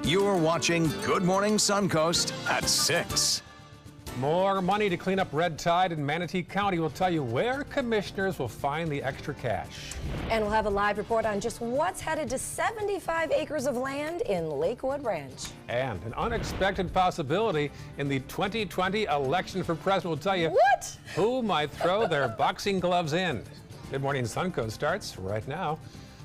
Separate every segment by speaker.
Speaker 1: You're watching Good Morning Suncoast at 6.
Speaker 2: More money to clean up red tide in Manatee County will tell you where commissioners will find the extra cash.
Speaker 3: And we'll have a live report on just what's headed to 75 acres of land in Lakewood Ranch.
Speaker 2: And an unexpected possibility in the 2020 election for president will tell you
Speaker 3: What?
Speaker 2: who might throw their boxing gloves in. Good Morning Suncoast starts right now.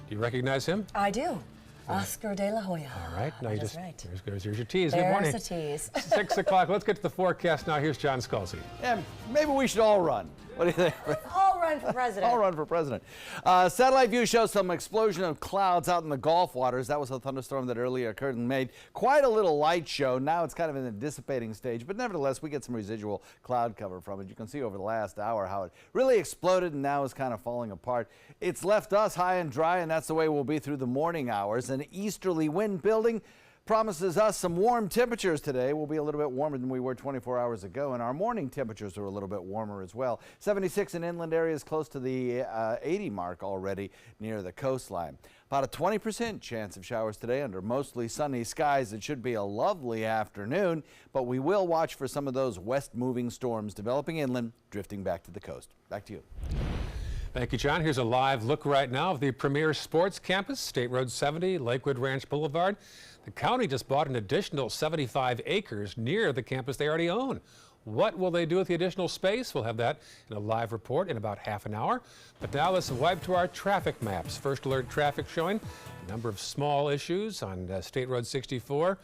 Speaker 2: Do you recognize him?
Speaker 3: I do. Oscar De La Hoya.
Speaker 2: All right, now you just,
Speaker 3: right.
Speaker 2: here's your tease.
Speaker 3: There's
Speaker 2: Good morning.
Speaker 3: the tease.
Speaker 2: 6 o'clock. Let's get to the forecast now. Here's John Scalzi.
Speaker 4: Yeah, maybe we should all run. What do you think?
Speaker 3: All run for president.
Speaker 4: All run for president. Satellite view shows some explosion of clouds out in the Gulf waters. That was a thunderstorm that earlier occurred and made quite a little light show. Now it's kind of in the dissipating stage, but nevertheless, we get some residual cloud cover from it. You can see over the last hour how it really exploded and now is kind of falling apart. It's left us high and dry, and that's the way we'll be through the morning hours. An easterly wind building promises us some warm temperatures today. We'll be a little bit warmer than we were 24 hours ago, and our morning temperatures are a little bit warmer as well. 76 in inland areas, close to the 80 mark already near the coastline. About a 20% chance of showers today under mostly sunny skies. It should be a lovely afternoon, but we will watch for some of those west-moving storms developing inland, drifting back to the coast. Back to you.
Speaker 2: Thank you, John. Here's a live look right now of the premier sports campus, State Road 70, Lakewood Ranch Boulevard. The county just bought an additional 75 acres near the campus they already own. What will they do with the additional space? We'll have that in a live report in about half an hour. But now let's wipe to our traffic maps. First alert traffic showing a number of small issues on State Road 64,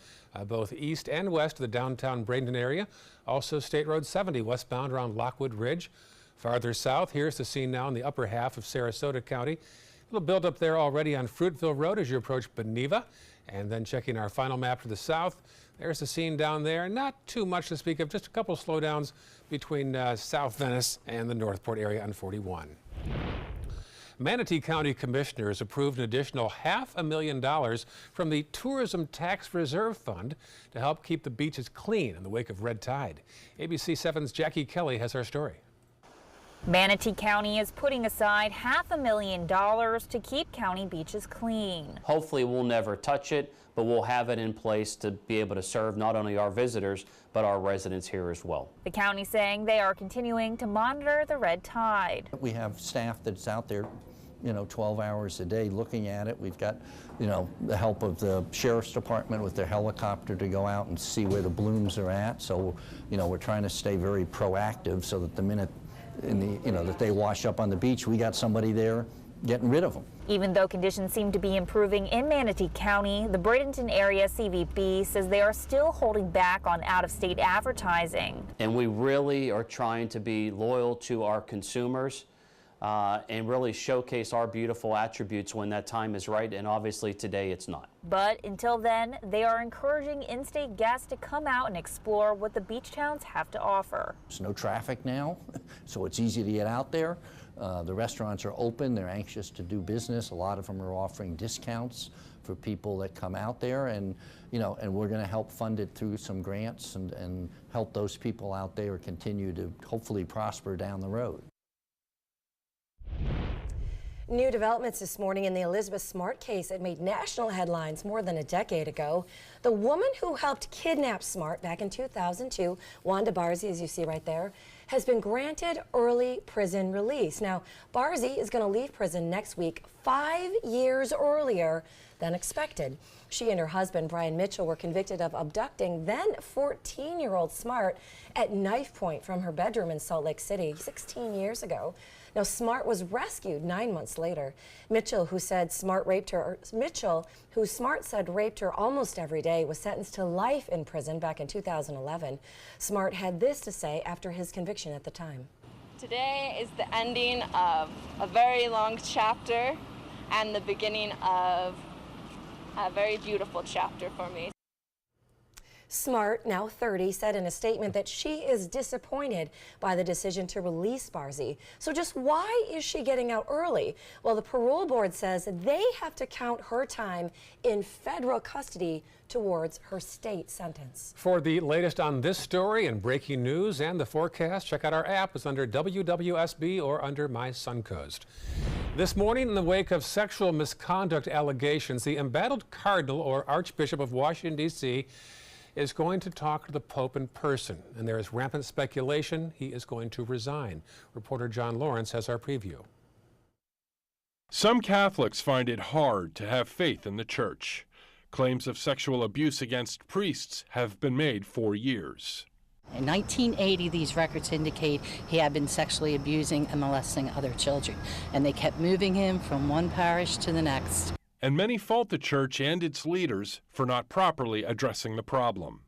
Speaker 2: both east and west of the downtown Bradenton area. Also State Road 70 westbound around Lockwood Ridge. Farther south, here's the scene now in the upper half of Sarasota County. A little buildup there already on Fruitville Road as you approach Beneva. And then checking our final map to the south, there's the scene down there. Not too much to speak of, just a couple slowdowns between South Venice and the Northport area on 41. Manatee County Commissioners approved an additional $500,000 from the Tourism Tax Reserve Fund to help keep the beaches clean in the wake of red tide. ABC 7's Jackie Kelly has our story.
Speaker 5: Manatee County is putting aside $500,000 to keep county beaches clean.
Speaker 6: Hopefully we'll never touch it, but we'll have it in place to be able to serve not only our visitors, but our residents here as well.
Speaker 5: The county saying they are continuing to monitor the red tide.
Speaker 7: We have staff that's out there, 12 hours a day looking at it. We've got, the help of the Sheriff's Department with their helicopter to go out and see where the blooms are at. So, we're trying to stay very proactive so that the minute that they wash up on the beach, we got somebody there getting rid of them.
Speaker 5: Even though conditions seem to be improving in Manatee County, the Bradenton area CVB says they are still holding back on out-of-state advertising.
Speaker 6: And we really are trying to be loyal to our consumers and really showcase our beautiful attributes when that time is right, and obviously today it's not.
Speaker 5: But until then, they are encouraging in-state guests to come out and explore what the beach towns have to offer.
Speaker 7: There's no traffic now, so it's easy to get out there. The restaurants are open, they're anxious to do business. A lot of them are offering discounts for people that come out there, and and we're going to help fund it through some grants and help those people out there continue to hopefully prosper down the road.
Speaker 3: New developments this morning in the Elizabeth Smart case. It made national headlines more than a decade ago. The woman who helped kidnap Smart back in 2002, Wanda Barzee, as you see right there, has been granted early prison release. Now, Barzee is going to leave prison next week, 5 years earlier than expected. She and her husband, Brian Mitchell, were convicted of abducting then 14-year-old Smart at knife point from her bedroom in Salt Lake City 16 years ago. Now, Smart was rescued 9 months later. Mitchell, who Smart said raped her almost every day, was sentenced to life in prison back in 2011. Smart had this to say after his conviction at the time.
Speaker 8: Today is the ending of a very long chapter and the beginning of a very beautiful chapter for me.
Speaker 3: Smart, now 30, said in a statement that she is disappointed by the decision to release Barzy. So just why is she getting out early? Well, the parole board says they have to count her time in federal custody towards her state sentence.
Speaker 2: For the latest on this story and breaking news and the forecast, check out our app. It's under WWSB or under My Suncoast. This morning, in the wake of sexual misconduct allegations, the embattled Cardinal or Archbishop of Washington, D.C. is going to talk to the Pope in person, and there is rampant speculation he is going to resign. Reporter John Lawrence has our preview.
Speaker 9: Some Catholics find it hard to have faith in the Church. Claims of sexual abuse against priests have been made for years.
Speaker 10: In 1980, these records indicate he had been sexually abusing and molesting other children, and they kept moving him from one parish to the next.
Speaker 9: And many fault the Church and its leaders for not properly addressing the problem.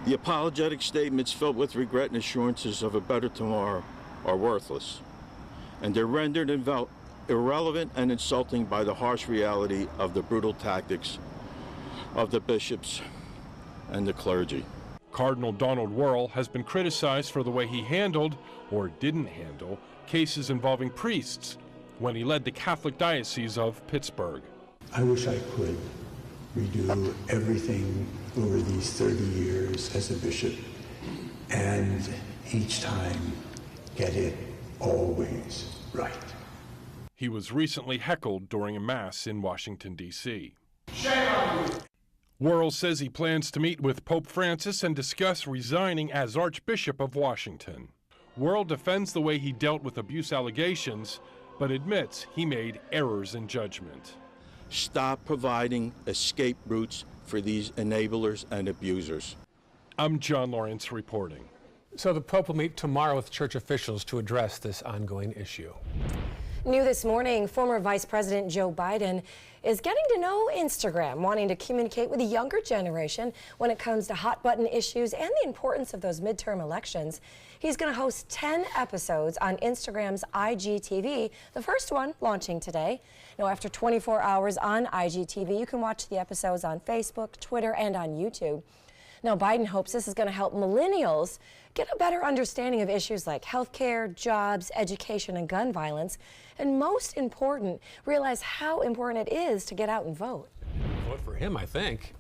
Speaker 11: The apologetic statements filled with regret and assurances of a better tomorrow are worthless, and they're rendered irrelevant and insulting by the harsh reality of the brutal tactics of the bishops and the clergy.
Speaker 9: Cardinal Donald Wuerl has been criticized for the way he handled, or didn't handle, cases involving priests when he led the Catholic Diocese of Pittsburgh.
Speaker 12: I wish I could redo everything over these 30 years as a bishop, and each time get it always right.
Speaker 9: He was recently heckled during a mass in Washington, D.C.
Speaker 12: Shame on you!
Speaker 9: Wuerl says he plans to meet with Pope Francis and discuss resigning as Archbishop of Washington. Wuerl defends the way he dealt with abuse allegations, but admits he made errors in judgment.
Speaker 11: Stop providing escape routes for these enablers and abusers.
Speaker 9: I'm John Lawrence reporting.
Speaker 2: So the Pope will meet tomorrow with church officials to address this ongoing issue.
Speaker 3: New this morning, former Vice President Joe Biden is getting to know Instagram, wanting to communicate with the younger generation when it comes to hot button issues and the importance of those midterm elections. He's going to host 10 episodes on Instagram's IGTV, the first one launching today. Now, after 24 hours on IGTV, you can watch the episodes on Facebook, Twitter, and on YouTube. Now, Biden hopes this is going to help millennials get a better understanding of issues like healthcare, jobs, education, and gun violence. And most important, realize how important it is to get out and vote.
Speaker 2: Vote for him, I think.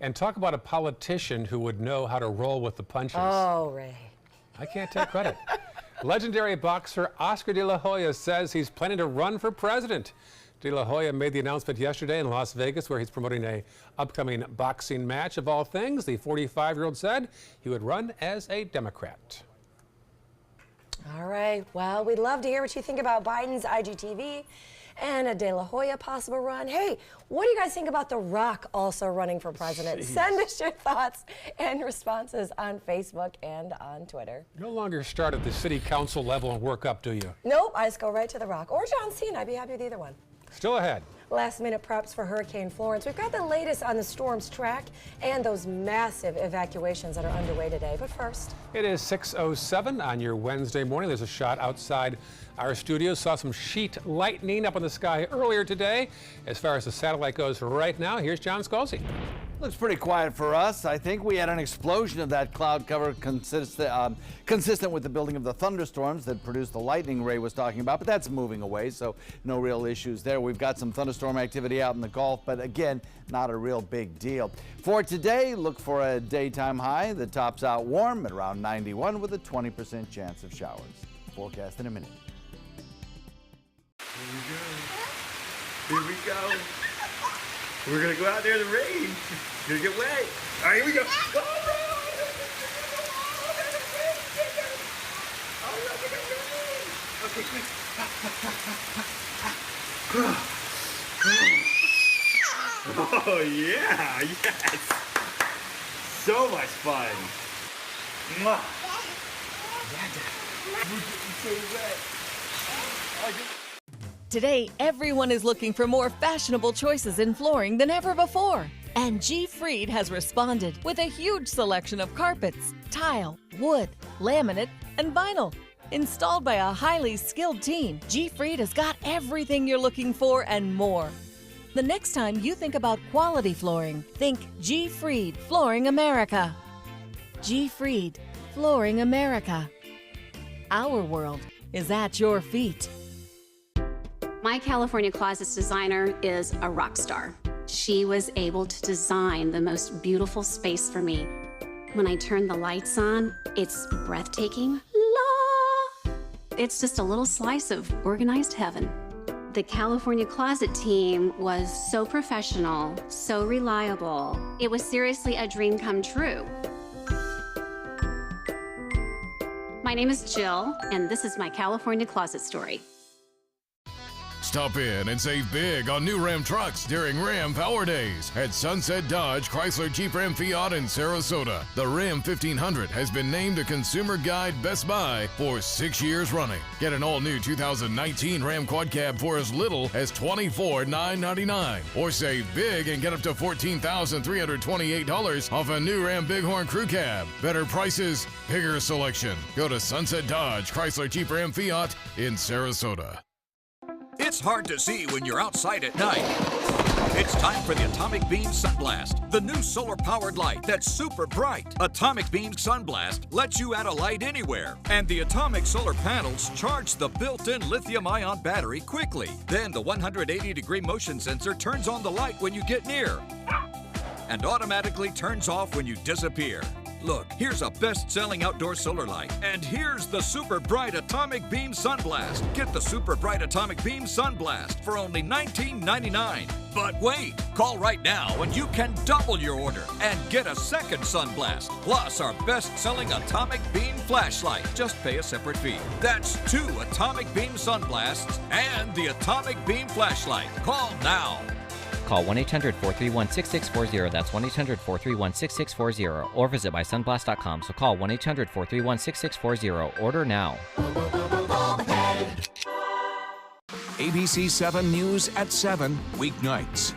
Speaker 2: And talk about a politician who would know how to roll with the punches.
Speaker 3: Oh, Ray.
Speaker 2: I can't take credit. Legendary boxer Oscar De La Hoya says he's planning to run for president. De La Hoya made the announcement yesterday in Las Vegas, where he's promoting an upcoming boxing match. Of all things, the 45-year-old said he would run as a Democrat.
Speaker 3: All right. Well, we'd love to hear what you think about Biden's IGTV and a De La Hoya possible run. Hey, what do you guys think about The Rock also running for president?
Speaker 2: Jeez.
Speaker 3: Send us your thoughts and responses on Facebook and on Twitter.
Speaker 2: No longer start at the city council level and work up, do you?
Speaker 3: Nope, I just go right to The Rock or John Cena. I'd be happy with either one.
Speaker 2: Still ahead.
Speaker 3: Last-minute preps for Hurricane Florence. We've got the latest on the storm's track and those massive evacuations that are underway today. But first,
Speaker 2: it is 6:07 on your Wednesday morning. There's a shot outside our studio. Saw some sheet lightning up in the sky earlier today. As far as the satellite goes right now, here's John Scalzi.
Speaker 4: Looks pretty quiet for us. I think we had an explosion of that cloud cover consistent with the building of the thunderstorms that produced the lightning Ray was talking about, but that's moving away, so no real issues there. We've got some thunderstorm activity out in the Gulf, but again, not a real big deal. For today, look for a daytime high that tops out warm at around 91 with a 20% chance of showers. Forecast in a minute.
Speaker 13: Here we go. We're gonna go out there in the rain. Gonna get wet. All right, here we go. Okay, quick. Oh yeah, yes. So much fun. Mwah.
Speaker 14: Today, everyone is looking for more fashionable choices in flooring than ever before. And G. Fried has responded with a huge selection of carpets, tile, wood, laminate, and vinyl. Installed by a highly skilled team, G. Fried has got everything you're looking for and more. The next time you think about quality flooring, think G. Fried Flooring America. G. Fried, Flooring America. Our world is at your feet.
Speaker 15: My California Closets designer is a rock star. She was able to design the most beautiful space for me. When I turn the lights on, it's breathtaking. La! It's just a little slice of organized heaven. The California Closet team was so professional, so reliable. It was seriously a dream come true. My name is Jill, and this is my California Closet story.
Speaker 1: Stop in and save big on new Ram trucks during Ram Power Days at Sunset Dodge Chrysler Jeep Ram Fiat in Sarasota. The Ram 1500 has been named a Consumer Guide Best Buy for 6 years running. Get an all-new 2019 Ram Quad Cab for as little as $24,999. Or save big and get up to $14,328 off a new Ram Bighorn Crew Cab. Better prices, bigger selection. Go to Sunset Dodge Chrysler Jeep Ram Fiat in Sarasota.
Speaker 16: It's hard to see when you're outside at night. It's time for the Atomic Beam Sunblast, the new solar-powered light that's super bright. Atomic Beam Sunblast lets you add a light anywhere, and the atomic solar panels charge the built-in lithium-ion battery quickly. Then the 180-degree motion sensor turns on the light when you get near and automatically turns off when you disappear. Look, here's a best-selling outdoor solar light. And here's the Super Bright Atomic Beam Sunblast. Get the Super Bright Atomic Beam Sunblast for only $19.99. But wait, call right now and you can double your order and get a second Sunblast, plus our best-selling Atomic Beam Flashlight. Just pay a separate fee. That's 2 Atomic Beam Sunblasts and the Atomic Beam Flashlight. Call now.
Speaker 17: Call 1-800-431-6640. That's 1-800-431-6640. Or visit mysunblast.com. So call 1-800-431-6640. Order now.
Speaker 1: ABC 7 News at 7, weeknights.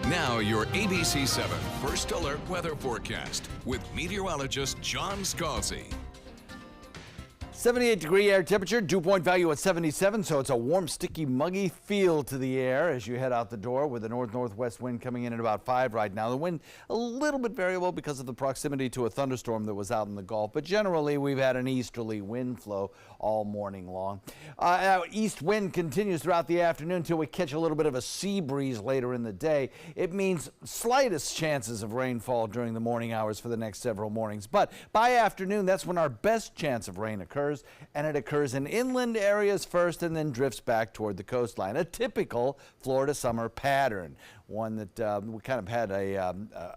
Speaker 1: Now your ABC 7 First Alert weather forecast with meteorologist John Scalzi.
Speaker 4: 78-degree air temperature, dew point value at 77, so it's a warm, sticky, muggy feel to the air as you head out the door with a north-northwest wind coming in at about 5 right now. The wind a little bit variable because of the proximity to a thunderstorm that was out in the Gulf, but generally we've had an easterly wind flow all morning long. East wind continues throughout the afternoon until we catch a little bit of a sea breeze later in the day. It means slightest chances of rainfall during the morning hours for the next several mornings, but by afternoon that's when our best chance of rain occurs. And it occurs in inland areas first and then drifts back toward the coastline. A typical Florida summer pattern. One that we kind of had a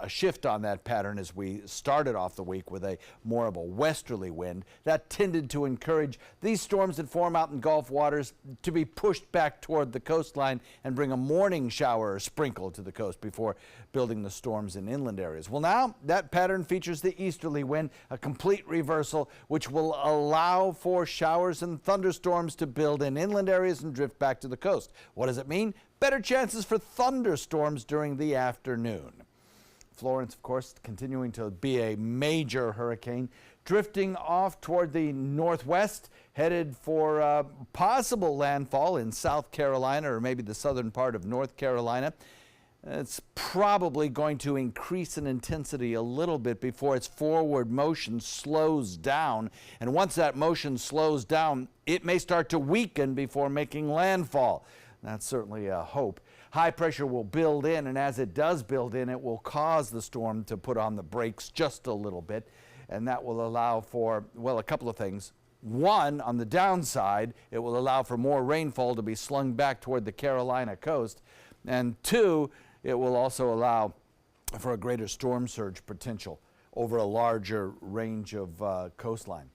Speaker 4: shift on that pattern as we started off the week with a more of a westerly wind. That tended to encourage these storms that form out in Gulf waters to be pushed back toward the coastline and bring a morning shower or sprinkle to the coast before building the storms in inland areas. Well, now that pattern features the easterly wind, a complete reversal, which will allow for showers and thunderstorms to build in inland areas and drift back to the coast. What does it mean? Better chances for thunderstorms during the afternoon. Florence, of course, continuing to be a major hurricane, drifting off toward the northwest, headed for possible landfall in South Carolina or maybe the southern part of North Carolina. It's probably going to increase in intensity a little bit before its forward motion slows down. And once that motion slows down, it may start to weaken before making landfall. That's certainly a hope. High pressure will build in, and as it does build in, it will cause the storm to put on the brakes just a little bit, and that will allow for, well, a couple of things. One, on the downside, it will allow for more rainfall to be slung back toward the Carolina coast, and two, it will also allow for a greater storm surge potential over a larger range of coastline.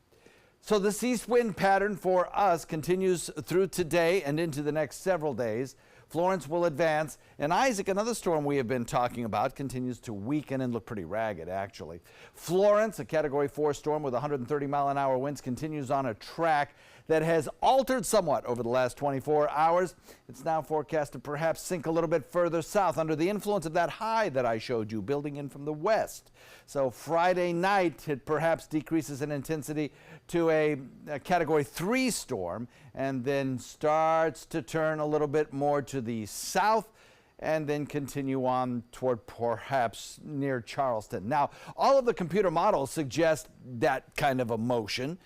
Speaker 4: So this east wind pattern for us continues through today and into the next several days. Florence will advance, and Isaac, another storm we have been talking about, continues to weaken and look pretty ragged, actually. Florence, a Category 4 storm with 130-mile-an-hour winds, continues on a track that has altered somewhat over the last 24 hours. It's now forecast to perhaps sink a little bit further south under the influence of that high that I showed you building in from the west. So Friday night, it perhaps decreases in intensity to a Category 3 storm and then starts to turn a little bit more to the south and then continue on toward perhaps near Charleston. Now, all of the computer models suggest that kind of a motion,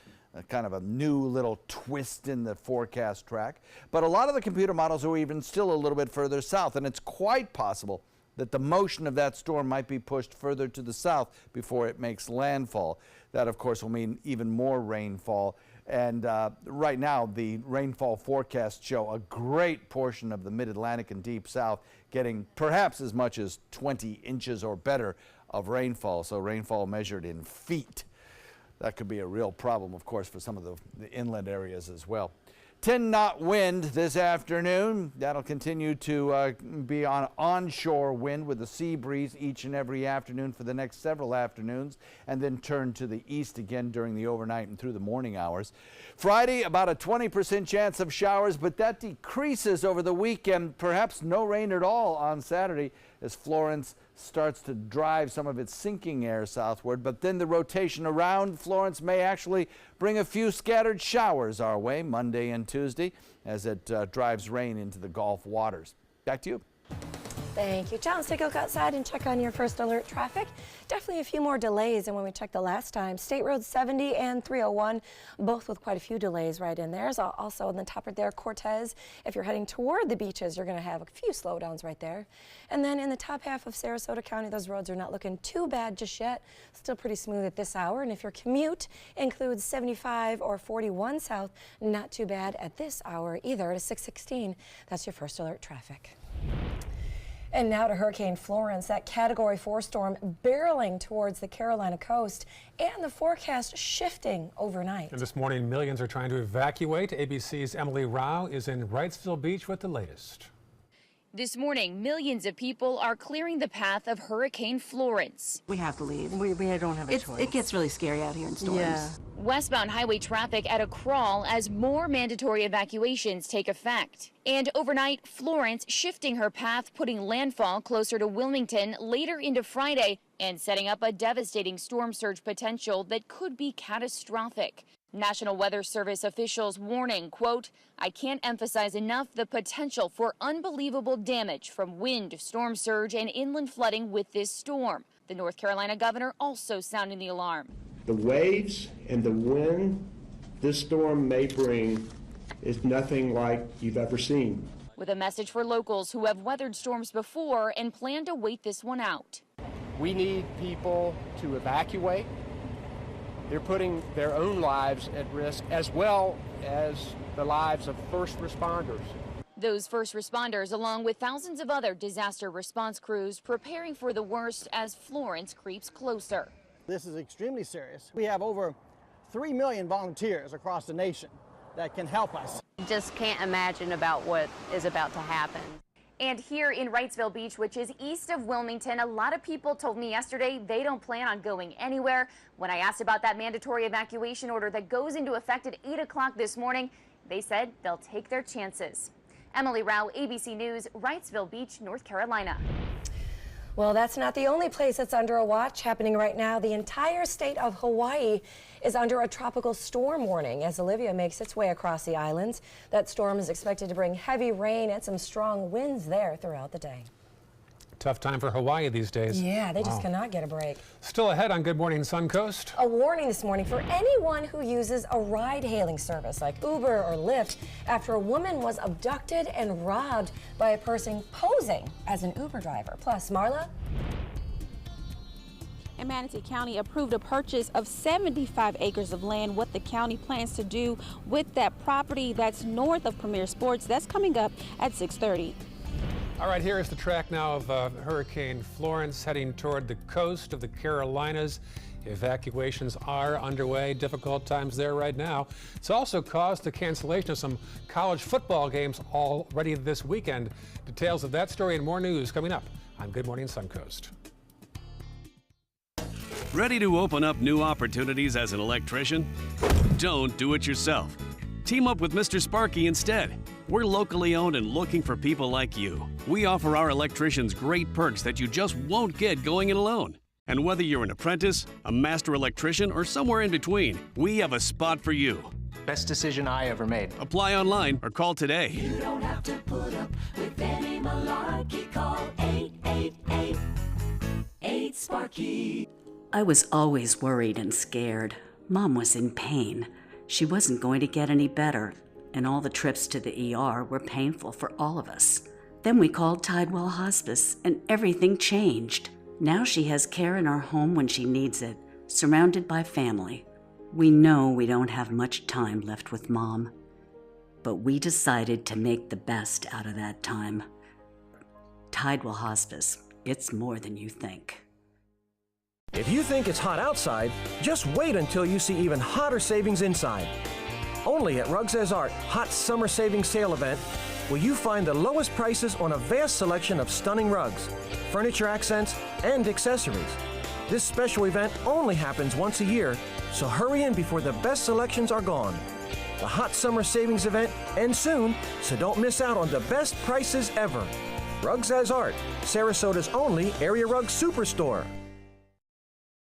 Speaker 4: kind of a new little twist in the forecast track. But a lot of the computer models are even still a little bit further south, and it's quite possible that the motion of that storm might be pushed further to the south before it makes landfall. That, of course, will mean even more rainfall. And right now, the rainfall forecasts show a great portion of the mid-Atlantic and deep south getting perhaps as much as 20 inches or better of rainfall, so rainfall measured in feet. That could be a real problem, of course, for some of the inland areas as well. 10-knot wind this afternoon. That'll continue to be on onshore wind with a sea breeze each and every afternoon for the next several afternoons, and then turn to the east again during the overnight and through the morning hours. Friday, about a 20% chance of showers, but that decreases over the weekend. Perhaps no rain at all on Saturday as Florence starts to drive some of its sinking air southward, but then the rotation around Florence may actually bring a few scattered showers our way Monday and Tuesday as it drives rain into the Gulf waters. Back to you.
Speaker 3: Thank you, John. Let's take a look outside and check on your first alert traffic. Definitely a few more delays than when we checked the last time. State Road 70 and 301, both with quite a few delays right in there. There's also on the top right there, Cortez. If you're heading toward the beaches, you're going to have a few slowdowns right there. And then in the top half of Sarasota County, those roads are not looking too bad just yet. Still pretty smooth at this hour. And if your commute includes 75 or 41 south, not too bad at this hour either at 6:16. That's your first alert traffic. And now to Hurricane Florence, that Category 4 storm barreling towards the Carolina coast and the forecast shifting overnight.
Speaker 2: And this morning, millions are trying to evacuate. ABC's Emily Rao is in Wrightsville Beach with the latest.
Speaker 18: This morning, millions of people are clearing the path of Hurricane Florence.
Speaker 19: We have to leave. We don't have a choice. It gets really scary out here in storms. Yeah.
Speaker 18: Westbound highway traffic at a crawl as more mandatory evacuations take effect. And overnight, Florence shifting her path, putting landfall closer to Wilmington later into Friday and setting up a devastating storm surge potential that could be catastrophic. National Weather Service officials warning, quote, "I can't emphasize enough the potential for unbelievable damage from wind, storm surge, and inland flooding with this storm." The North Carolina governor also sounding the alarm.
Speaker 20: The waves and the wind this storm may bring is nothing like you've ever seen.
Speaker 18: With a message for locals who have weathered storms before and plan to wait this one out.
Speaker 21: We need people to evacuate. They're putting their own lives at risk as well as the lives of first responders.
Speaker 18: Those first responders, along with thousands of other disaster response crews, preparing for the worst as Florence creeps closer.
Speaker 22: This is extremely serious. We have over 3 million volunteers across the nation that can help us.
Speaker 23: Just can't imagine about what is about to happen.
Speaker 18: And here in Wrightsville Beach, which is east of Wilmington, a lot of people told me yesterday they don't plan on going anywhere. When I asked about that mandatory evacuation order that goes into effect at 8 o'clock this morning, they said they'll take their chances. Emily Rao, ABC News, Wrightsville Beach, North Carolina.
Speaker 3: Well, that's not the only place that's under a watch happening right now. The entire state of Hawaii is under a tropical storm warning as Olivia makes its way across the islands. That storm is expected to bring heavy rain and some strong winds there throughout the day.
Speaker 2: Tough time for Hawaii these days.
Speaker 3: Yeah, they just cannot get a break.
Speaker 2: Still ahead on Good Morning Suncoast.
Speaker 3: A warning this morning for anyone who uses a ride-hailing service like Uber or Lyft after a woman was abducted and robbed by a person posing as an Uber driver. Plus, Marla?
Speaker 24: And Manatee County approved a purchase of 75 acres of land. What the county plans to do with that property that's north of Premier Sports, that's coming up at 6:30.
Speaker 2: All right, here is the track now of Hurricane Florence heading toward the coast of the Carolinas. Evacuations are underway. Difficult times there right now. It's also caused the cancellation of some college football games already this weekend. Details of that story and more news coming up on Good Morning Suncoast.
Speaker 25: Ready to open up new opportunities as an electrician? Don't do it yourself.
Speaker 5: Team up with Mr. Sparky instead. We're locally owned and looking for people like you. We offer our electricians great perks that you just won't get going it alone. And whether you're an apprentice, a master electrician, or somewhere in between, we have a spot for you.
Speaker 6: Best decision I ever made.
Speaker 5: Apply online or call today.
Speaker 7: You don't have to put up with any malarkey. Call 888-8-SPARKY.
Speaker 8: I was always worried and scared. Mom was in pain. She wasn't going to get any better, and all the trips to the ER were painful for all of us. Then we called Tidewell Hospice, and everything changed. Now she has care in our home when she needs it, surrounded by family. We know we don't have much time left with Mom, but we decided to make the best out of that time. Tidewell Hospice, it's more than you think.
Speaker 25: If you think it's hot outside, just wait until you see even hotter savings inside. Only at Rugs As Art Hot Summer Savings Sale event will you find the lowest prices on a vast selection of stunning rugs, furniture accents, and accessories. This special event only happens once a year, so hurry in before the best selections are gone. The Hot Summer Savings event ends soon, so don't miss out on the best prices ever. Rugs As Art, Sarasota's only area rug superstore.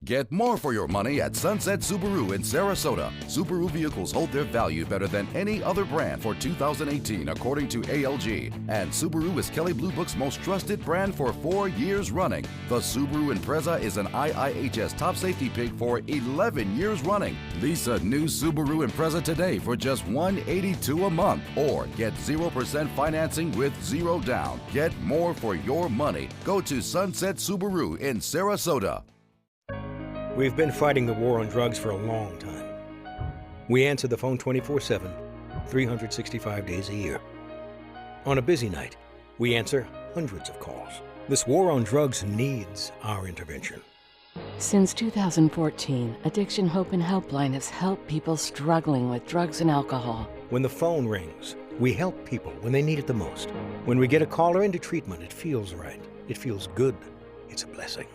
Speaker 26: Get more for your money at Sunset Subaru in Sarasota. Subaru vehicles hold their value better than any other brand for 2018, according to ALG. And Subaru is Kelley Blue Book's most trusted brand for 4 years running. The Subaru Impreza is an IIHS top safety pick for 11 years running. Lease a new Subaru Impreza today for just $182 a month, or get 0% financing with 0 down. Get more for your money. Go to Sunset Subaru in Sarasota.
Speaker 27: We've been fighting the war on drugs for a long time. We answer the phone 24/7, 365 days a year. On a busy night, we answer hundreds of calls. This war on drugs needs our intervention.
Speaker 28: Since 2014, Addiction Hope and Helpline has helped people struggling with drugs and alcohol.
Speaker 27: When the phone rings, we help people when they need it the most. When we get a caller into treatment, it feels right. It feels good. It's a blessing.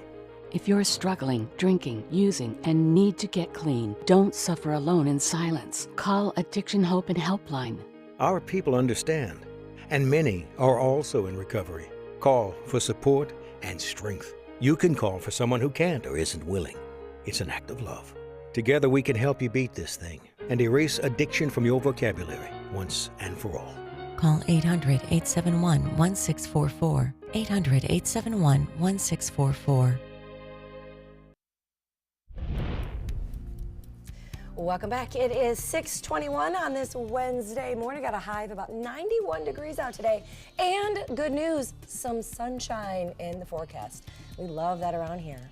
Speaker 28: If you're struggling, drinking, using, and need to get clean, don't suffer alone in silence. Call Addiction Hope and Helpline.
Speaker 27: Our people understand, and many are also in recovery. Call for support and strength. You can call for someone who can't or isn't willing. It's an act of love. Together we can help you beat this thing and erase addiction from your vocabulary once and for all.
Speaker 29: Call 800-871-1644. 800-871-1644.
Speaker 3: Welcome back. It is 6:21 on this Wednesday morning. Got a high of about 91 degrees out today. And good news, some sunshine in the forecast. We love that around here.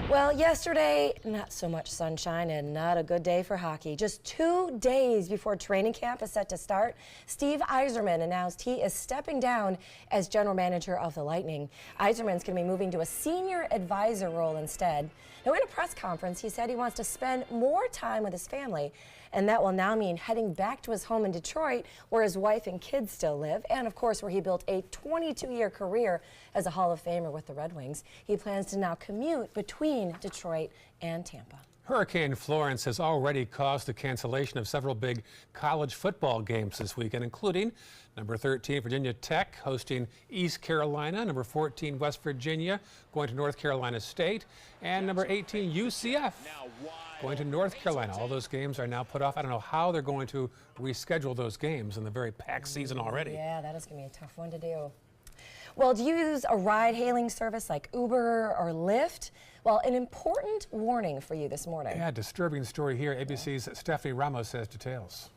Speaker 3: Well, yesterday, not so much sunshine and not a good day for hockey. Just 2 days before training camp is set to start, Steve Yzerman announced he is stepping down as general manager of the Lightning. Yzerman's going to be moving to a senior advisor role instead. Now, in a press conference, he said he wants to spend more time with his family, and that will now mean heading back to his home in Detroit, where his wife and kids still live, and of course where he built a 22-year career as a Hall of Famer with the Red Wings. He plans to now commute between Detroit and Tampa.
Speaker 2: Hurricane Florence has already caused the cancellation of several big college football games this weekend, including number 13 Virginia Tech hosting East Carolina, number 14 West Virginia going to North Carolina State, and number 18 UCF going to North Carolina. All those games are now put off. I don't know how they're going to reschedule those games in the very packed season already.
Speaker 3: Yeah, that is going to be a tough one to do. Well, do you use a ride-hailing service like Uber or Lyft? Well, an important warning for you this morning.
Speaker 2: Yeah, disturbing story here. ABC's Stephanie Ramos has details.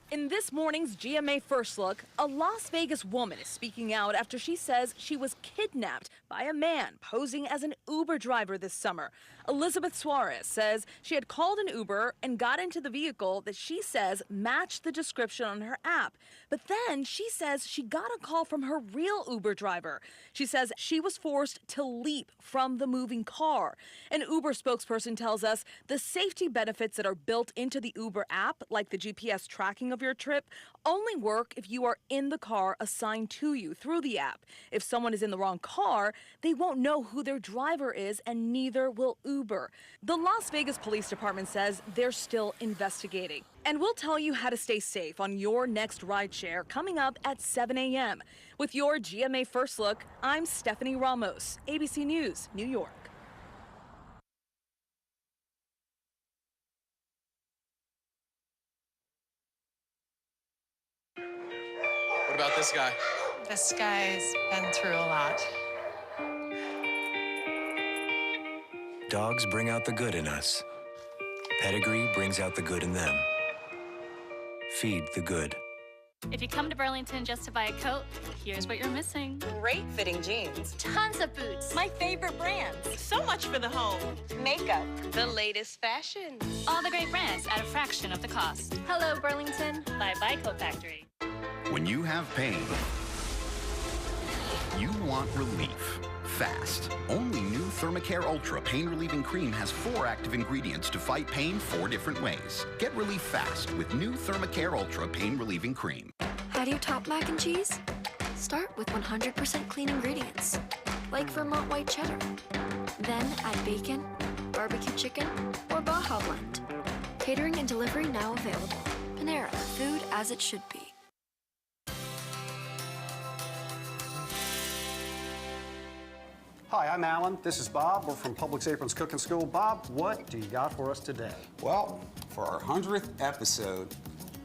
Speaker 30: In this morning's GMA First Look, a Las Vegas woman is speaking out after she says she was kidnapped by a man posing as an Uber driver this summer. Elizabeth Suarez says she had called an Uber and got into the vehicle that she says matched the description on her app. But then she says she got a call from her real Uber driver. She says she was forced to leap from the moving car. An Uber spokesperson tells us the safety benefits that are built into the Uber app, like the GPS tracking of of your trip only work if you are in the car assigned to you through the app. If someone is in the wrong car, they won't know who their driver is, and neither will Uber. The Las Vegas Police Department says they're still investigating. And we'll tell you how to stay safe on your next rideshare coming up at 7 a.m. With your GMA First Look, I'm Stephanie Ramos, ABC News, New York.
Speaker 9: What about this guy?
Speaker 10: This guy's been through a lot.
Speaker 11: Dogs bring out the good in us. Pedigree brings out the good in them. Feed the good.
Speaker 12: If you come to Burlington just to buy a coat, here's what you're missing.
Speaker 13: Great fitting jeans.
Speaker 12: Tons of boots.
Speaker 13: My favorite brands. So much for the home. Makeup. The latest fashion.
Speaker 12: All the great brands at a fraction of the cost. Hello, Burlington. Bye-bye Coat Factory.
Speaker 14: When you have pain, you want relief. Fast. Only new Thermacare Ultra Pain Relieving Cream has 4 active ingredients to fight pain 4 different ways. Get relief fast with new Thermacare Ultra Pain Relieving Cream.
Speaker 15: How do you top mac and cheese? Start with 100% clean ingredients, like Vermont white cheddar. Then add bacon, barbecue chicken, or Baja blend. Catering and delivery now available. Panera, food as it should be.
Speaker 16: Hi, I'm Alan. This is Bob. We're from Publix Apron's Cooking School. Bob, what do you got for us today?
Speaker 17: Well, for our 100th episode,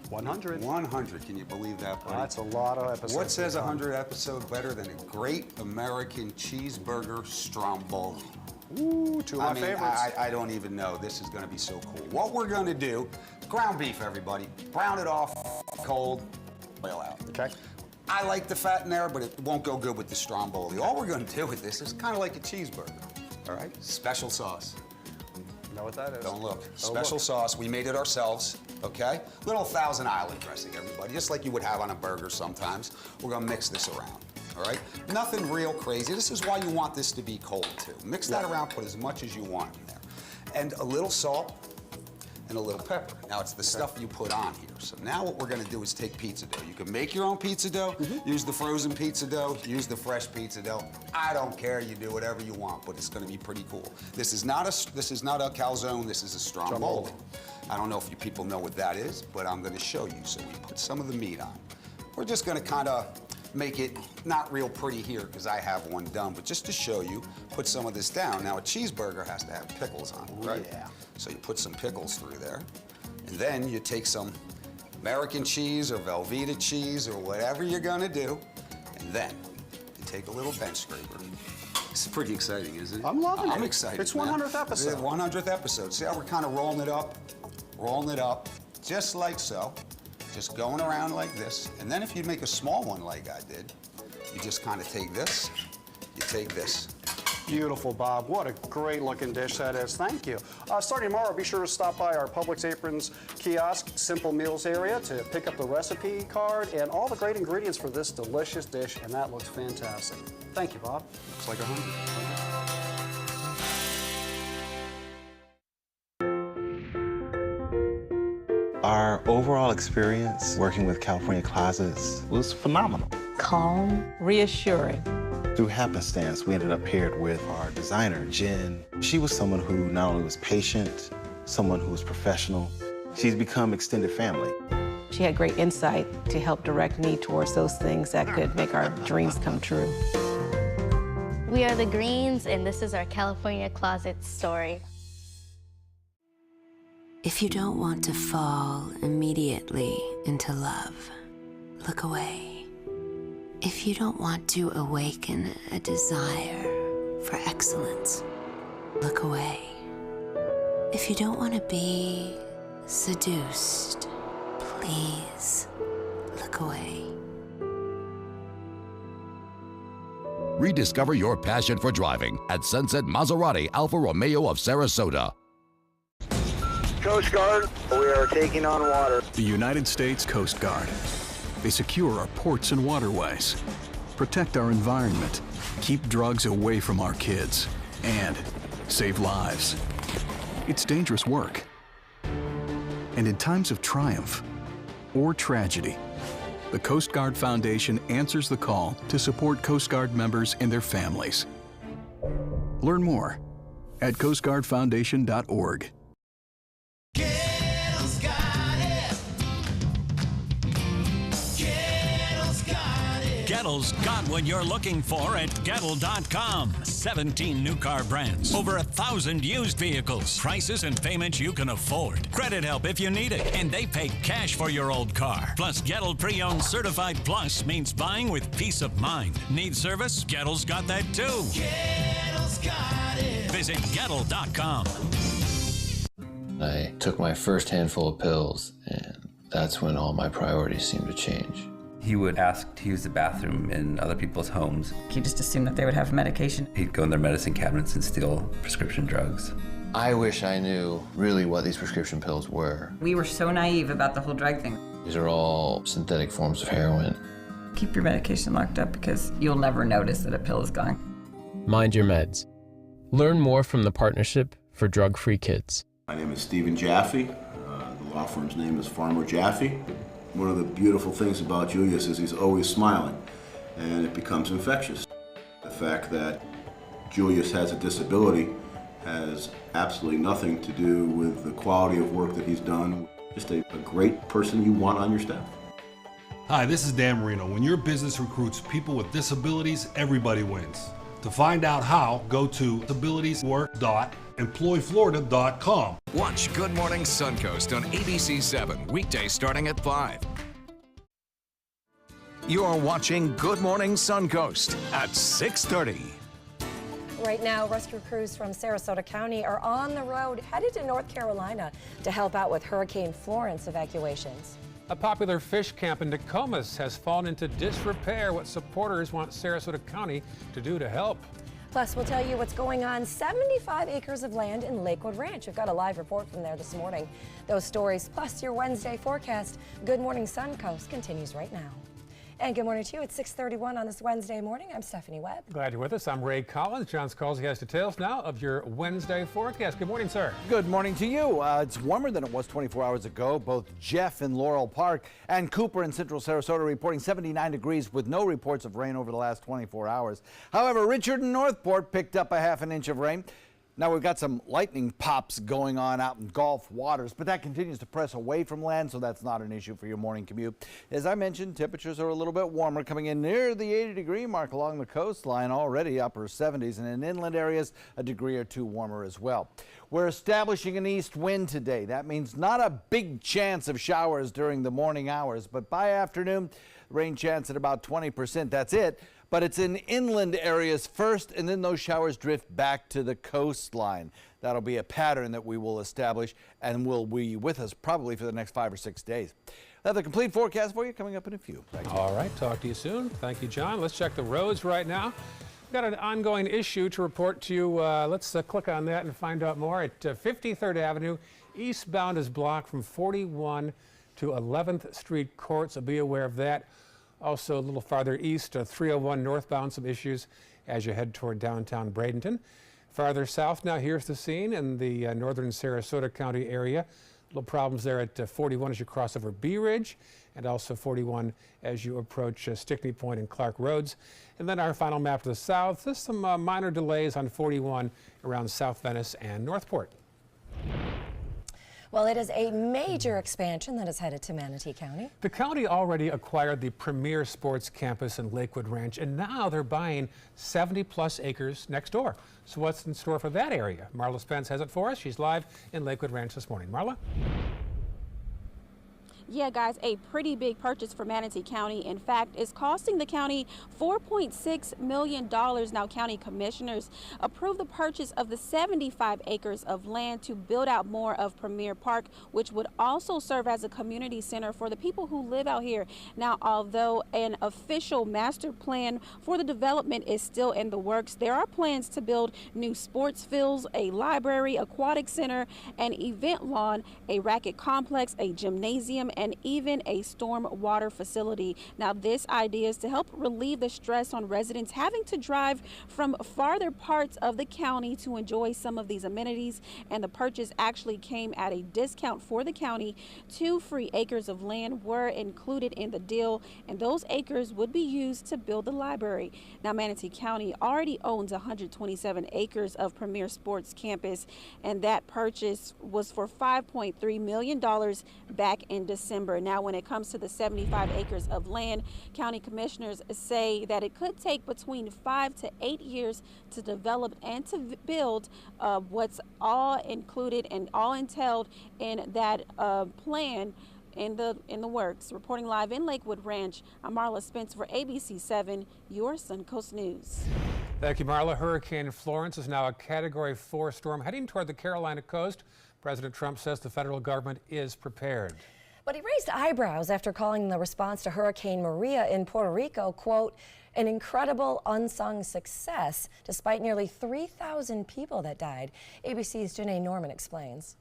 Speaker 16: 100.
Speaker 17: 100. Can you believe that, buddy?
Speaker 16: That's a lot of episodes.
Speaker 17: What says 100 episode better than a great American cheeseburger stromboli?
Speaker 16: Ooh, two of my favorites.
Speaker 17: I don't even know. This is going to be so cool. What we're going to do, ground beef, everybody. Brown it off cold, boil out.
Speaker 16: Okay.
Speaker 17: I like the fat in there, but it won't go good with the stromboli. All we're going to do with this is kind of like a cheeseburger, all right? Special sauce.
Speaker 16: You know what that is?
Speaker 17: Don't look.
Speaker 16: Don't
Speaker 17: Special
Speaker 16: look.
Speaker 17: sauce. We made it ourselves, okay? Little Thousand Island dressing, everybody, just like you would have on a burger sometimes. We're going to mix this around, all right? Nothing real crazy. This is why you want this to be cold, too. Mix that around, put as much as you want in there. And a little salt and a little pepper. Now, it's the stuff you put on here. So now what we're gonna do is take pizza dough. You can make your own pizza dough, use the frozen pizza dough, use the fresh pizza dough. I don't care, you do whatever you want, but it's gonna be pretty cool. This is not a calzone, this is a stromboli. I don't know if you people know what that is, but I'm gonna show you. So we put some of the meat on. We're just gonna kinda make it not real pretty here because I have one done, but just to show you, put some of this down. Now, a cheeseburger has to have pickles on it, right?
Speaker 16: Yeah.
Speaker 17: So you put some pickles through there, and then you take some American cheese or Velveeta cheese or whatever you're gonna do, and then you take a little bench scraper. This is pretty exciting, isn't it?
Speaker 16: I'm loving it.
Speaker 17: I'm excited.
Speaker 16: It's
Speaker 17: man.
Speaker 16: 100th episode.
Speaker 17: This is 100th episode. See how we're kind of rolling it up, just like so. Just going around like this. And then if you make a small one like I did, you just kind of take this, you take this.
Speaker 16: Beautiful, Bob. What a great looking dish that is. Thank you. Starting tomorrow, be sure to stop by our Publix Aprons kiosk, Simple Meals area to pick up the recipe card and all the great ingredients for this delicious dish, and that looks fantastic. Thank you, Bob.
Speaker 17: Looks like 100.
Speaker 29: Our overall experience working with California Closets was phenomenal.
Speaker 31: Calm, reassuring.
Speaker 29: Through happenstance, we ended up paired with our designer, Jen. She was someone who not only was patient, someone who was professional. She's become extended family.
Speaker 31: She had great insight to help direct me towards those things that could make our dreams come true.
Speaker 32: We are the Greens, and this is our California Closet story.
Speaker 33: If you don't want to fall immediately into love, look away. If you don't want to awaken a desire for excellence, look away. If you don't want to be seduced, please look away.
Speaker 26: Rediscover your passion for driving at Sunset Maserati Alfa Romeo of Sarasota.
Speaker 34: Coast Guard, we are taking on water.
Speaker 35: The United States Coast Guard. They secure our ports and waterways, protect our environment, keep drugs away from our kids, and save lives. It's dangerous work. And in times of triumph, or tragedy, the Coast Guard Foundation answers the call to support Coast Guard members and their families. Learn more at coastguardfoundation.org.
Speaker 1: Gettle's got what you're looking for at Gettle.com. 17 new car brands, over 1,000 used vehicles, prices and payments you can afford. Credit help if you need it, and they pay cash for your old car. Plus, Gettle Pre-Owned Certified Plus means buying with peace of mind. Need service? Gettle's got that too. Gettle's got it. Visit Gettle.com.
Speaker 4: I took my first handful of pills, and that's when all my priorities seemed to change.
Speaker 5: He would ask to use the bathroom in other people's homes.
Speaker 6: He just assumed that they would have medication.
Speaker 5: He'd go in their medicine cabinets and steal prescription drugs.
Speaker 4: I wish I knew really what these prescription pills were.
Speaker 6: We were so naive about the whole drug thing.
Speaker 4: These are all synthetic forms of heroin.
Speaker 6: Keep your medication locked up because you'll never notice that a pill is gone.
Speaker 7: Mind your meds. Learn more from the Partnership for Drug-Free Kids.
Speaker 8: My name is Stephen Jaffe. The law firm's name is Farmer Jaffe. One of the beautiful things about Julius is he's always smiling, and it becomes infectious. The fact that Julius has a disability has absolutely nothing to do with the quality of work that he's done. Just a great person you want on your staff.
Speaker 18: Hi, this is Dan Marino. When your business recruits people with disabilities, everybody wins. To find out how, go to disabilitieswork.employflorida.com.
Speaker 19: Watch Good Morning Suncoast on ABC 7, weekdays starting at 5. You're watching Good Morning Suncoast at 6:30.
Speaker 3: Right now, rescue crews from Sarasota County are on the road headed to North Carolina to help out with Hurricane Florence evacuations.
Speaker 2: A popular fish camp in Nokomis has fallen into disrepair. What supporters want Sarasota County to do to help.
Speaker 3: Plus, we'll tell you what's going on 75 acres of land in Lakewood Ranch. We've got a live report from there this morning. Those stories, plus your Wednesday forecast. Good Morning Suncoast continues right now. And good morning to you. It's 6:31 on this Wednesday morning. I'm Stephanie Webb.
Speaker 2: Glad you're with us. I'm Ray Collins. John Scalzi has details now of your Wednesday forecast. Good morning, sir.
Speaker 20: Good morning to you. It's warmer than it was 24 hours ago. Both Jeff in Laurel Park and Cooper in central Sarasota reporting 79 degrees with no reports of rain over the last 24 hours. However, Richard in Northport picked up a half an inch of rain. Now we've got some lightning pops going on out in Gulf waters, but that continues to press away from land, so that's not an issue for your morning commute. As I mentioned, temperatures are a little bit warmer, coming in near the 80-degree mark along the coastline, already upper 70s, and in inland areas, a degree or two warmer as well. We're establishing an east wind today. That means not a big chance of showers during the morning hours, but by afternoon, rain chance at about 20%. That's it. But it's in inland areas first, and then those showers drift back to the coastline. That'll be a pattern that we will establish and will be with us probably for the next 5 or 6 days. I'll have the complete forecast for you coming up in a few.
Speaker 2: All right, talk to you soon. Thank you, John. Let's check the roads right now. We've got an ongoing issue to report to you. Let's click on that and find out more. At 53rd Avenue, eastbound is blocked from 41 to 11th Street Court, so be aware of that. Also, a little farther east, 301 northbound, some issues as you head toward downtown Bradenton. Farther south now, here's the scene in the northern Sarasota County area. Little problems there at 41 as you cross over Bee Ridge, and also 41 as you approach Stickney Point and Clark Roads. And then our final map to the south, just some minor delays on 41 around South Venice and Northport.
Speaker 3: Well, it is a major expansion that is headed to Manatee County.
Speaker 2: The county already acquired the premier sports campus in Lakewood Ranch, and now they're buying 70-plus acres next door. So what's in store for that area? Marla Spence has it for us. She's live in Lakewood Ranch this morning. Marla?
Speaker 21: Yeah, guys, a pretty big purchase for Manatee County. In fact, it's costing the county $4.6 million. Now, county commissioners approved the purchase of the 75 acres of land to build out more of Premier Park, which would also serve as a community center for the people who live out here. Now, although an official master plan for the development is still in the works, there are plans to build new sports fields, a library, aquatic center, an event lawn, a racket complex, a gymnasium, and even a storm water facility. Now, this idea is to help relieve the stress on residents having to drive from farther parts of the county to enjoy some of these amenities. And the purchase actually came at a discount for the county. 2 free acres of land were included in the deal, and those acres would be used to build the library. Now, Manatee County already owns 127 acres of Premier Sports Campus, and that purchase was for $5.3 million back in December. Now, when it comes to the 75 acres of land, county commissioners say that it could take between 5 to 8 years to develop and to build what's all included and all entailed in that plan in the works. Reporting live in Lakewood Ranch, I'm Marla Spence for ABC 7, your Suncoast News.
Speaker 2: Thank you, Marla. Hurricane Florence is now a Category 4 storm heading toward the Carolina coast. President Trump says the federal government is prepared.
Speaker 3: But he raised eyebrows after calling the response to Hurricane Maria in Puerto Rico, quote, an incredible unsung success, despite nearly 3,000 people that died. ABC's Janae Norman explains.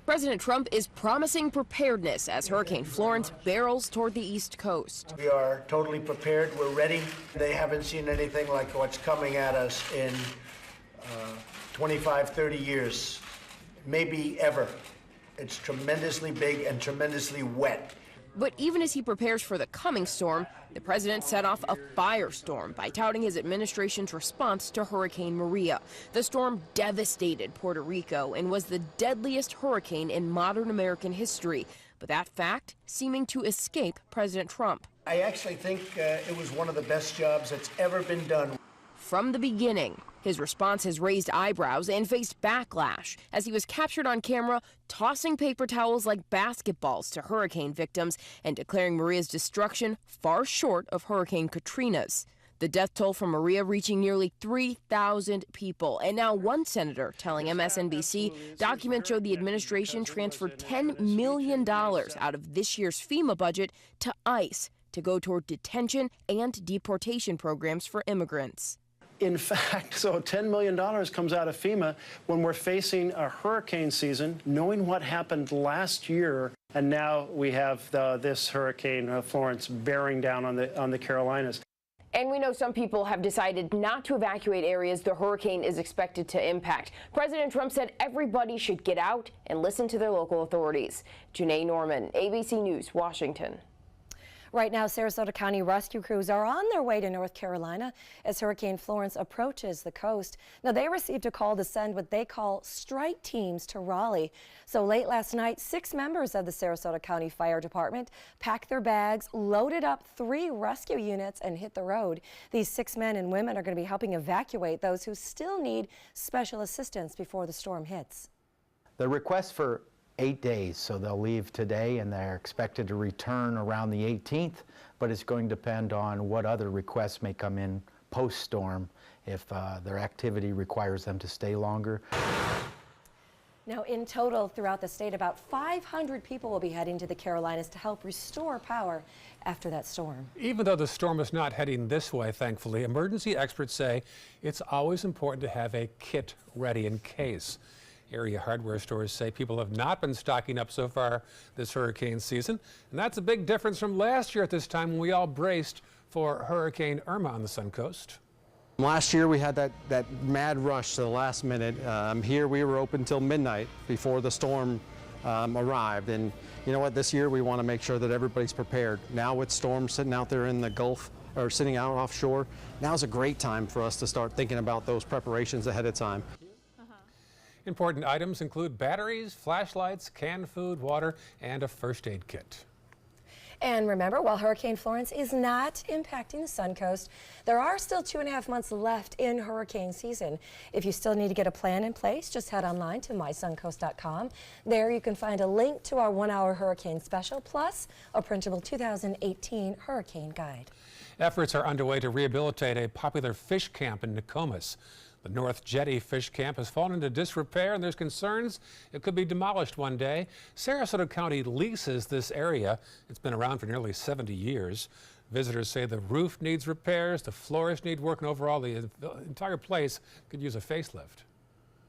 Speaker 9: President Trump is promising preparedness as Hurricane Florence barrels toward the East Coast.
Speaker 10: We are totally prepared. We're ready. They haven't seen anything like what's coming at us in 25, 30 years, maybe ever. It's tremendously big and tremendously wet.
Speaker 9: But even as he prepares for the coming storm, the president set off a firestorm by touting his administration's response to Hurricane Maria. The storm devastated Puerto Rico and was the deadliest hurricane in modern American history. But that fact seeming to escape President Trump.
Speaker 10: I actually think it was one of the best jobs that's ever been done.
Speaker 9: From the beginning, his response has raised eyebrows and faced backlash as he was captured on camera tossing paper towels like basketballs to hurricane victims and declaring Maria's destruction far short of Hurricane Katrina's. The death toll from Maria reaching nearly 3,000 people. And now one senator telling MSNBC documents show the administration transferred $10 million out of this year's FEMA budget to ICE to go toward detention and deportation programs for immigrants.
Speaker 11: In fact, so $10 million comes out of FEMA when we're facing a hurricane season, knowing what happened last year, and now we have this Hurricane Florence bearing down on the Carolinas.
Speaker 9: And we know some people have decided not to evacuate areas the hurricane is expected to impact. President Trump said everybody should get out and listen to their local authorities. Janae Norman, ABC News, Washington.
Speaker 3: Right now, Sarasota County rescue crews are on their way to North Carolina as Hurricane Florence approaches the coast. Now, they received a call to send what they call strike teams to Raleigh. So late last night, 6 members of the Sarasota County Fire Department packed their bags, loaded up 3 rescue units, and hit the road. These 6 men and women are going to be helping evacuate those who still need special assistance before the storm hits.
Speaker 20: The request for 8 days, so they'll leave today and they're expected to return around the 18th, but it's going to depend on what other requests may come in post-storm if their activity requires them to stay longer.
Speaker 3: Now, in total, throughout the state, about 500 people will be heading to the Carolinas to help restore power after that storm.
Speaker 2: Even though the storm is not heading this way, thankfully, emergency experts say it's always important to have a kit ready in case. Area hardware stores say people have not been stocking up so far this hurricane season, and that's a big difference from last year at this time when we all braced for Hurricane Irma on the Suncoast.
Speaker 12: Last year we had that mad rush to the last minute. Here we were open till midnight before the storm arrived, and you know what, this year we want to make sure that everybody's prepared. Now with storms sitting out there in the Gulf or sitting out offshore, now's a great time for us to start thinking about those preparations ahead of time.
Speaker 2: Important items include batteries, flashlights, canned food, water, and a first aid kit.
Speaker 3: And remember, while Hurricane Florence is not impacting the Suncoast, there are still 2.5 months left in hurricane season. If you still need to get a plan in place, just head online to mysuncoast.com. There you can find a link to our 1-hour hurricane special, plus a printable 2018 hurricane guide.
Speaker 2: Efforts are underway to rehabilitate a popular fish camp in Nokomis. The North Jetty Fish Camp has fallen into disrepair, and there's concerns it could be demolished one day. Sarasota County leases this area. It's been around for nearly 70 years. Visitors say the roof needs repairs, the floors need work, and overall the entire place could use a facelift.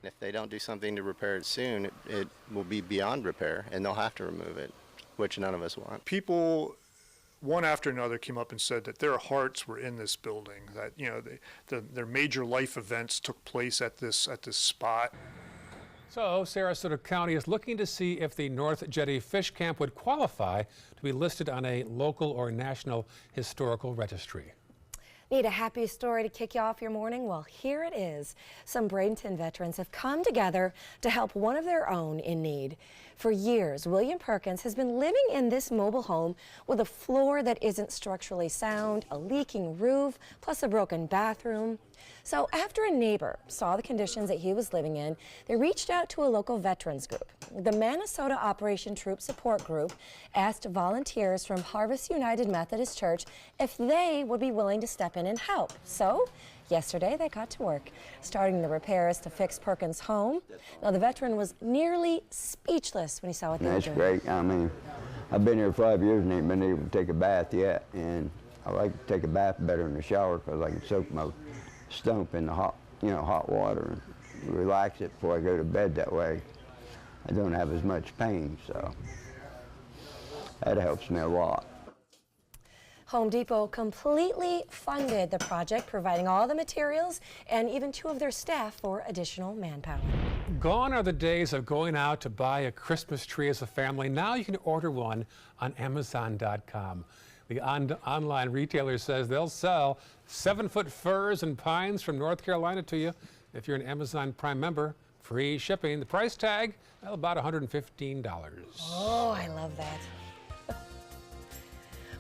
Speaker 13: If they don't do something to repair it soon, it will be beyond repair, and they'll have to remove it. which none of us want.
Speaker 14: People, one after another, came up and said that their hearts were in this building, that, you know, their major life events took place at this spot.
Speaker 2: So Sarasota County is looking to see if the North Jetty Fish Camp would qualify to be listed on a local or national historical registry.
Speaker 3: Need a happy story to kick you off your morning? Well, here it is. Some Bradenton veterans have come together to help one of their own in need. For years, William Perkins has been living in this mobile home with a floor that isn't structurally sound, a leaking roof, plus a broken bathroom. So after a neighbor saw the conditions that he was living in, they reached out to a local veterans group. The Minnesota Operation Troop Support Group asked volunteers from Harvest United Methodist Church if they would be willing to step in and help. So yesterday they got to work, starting the repairs to fix Perkins' home. Now the veteran was nearly speechless when he saw what they were doing.
Speaker 15: That's great. I mean, I've been here 5 years and ain't been able to take a bath yet, and I like to take a bath better in the shower because I can soak my stump in the hot water and relax it before I go to bed. That way I don't have as much pain, so that helps me a lot.
Speaker 3: Home Depot completely funded the project, providing all the materials and even 2 of their staff for additional manpower.
Speaker 2: Gone are the days of going out to buy a Christmas tree as a family. Now you can order one on Amazon.com. The online retailer says they'll sell 7-foot firs and pines from North Carolina to you. If you're an Amazon Prime member, free shipping. The price tag, well, about $115.
Speaker 3: Oh, I love that.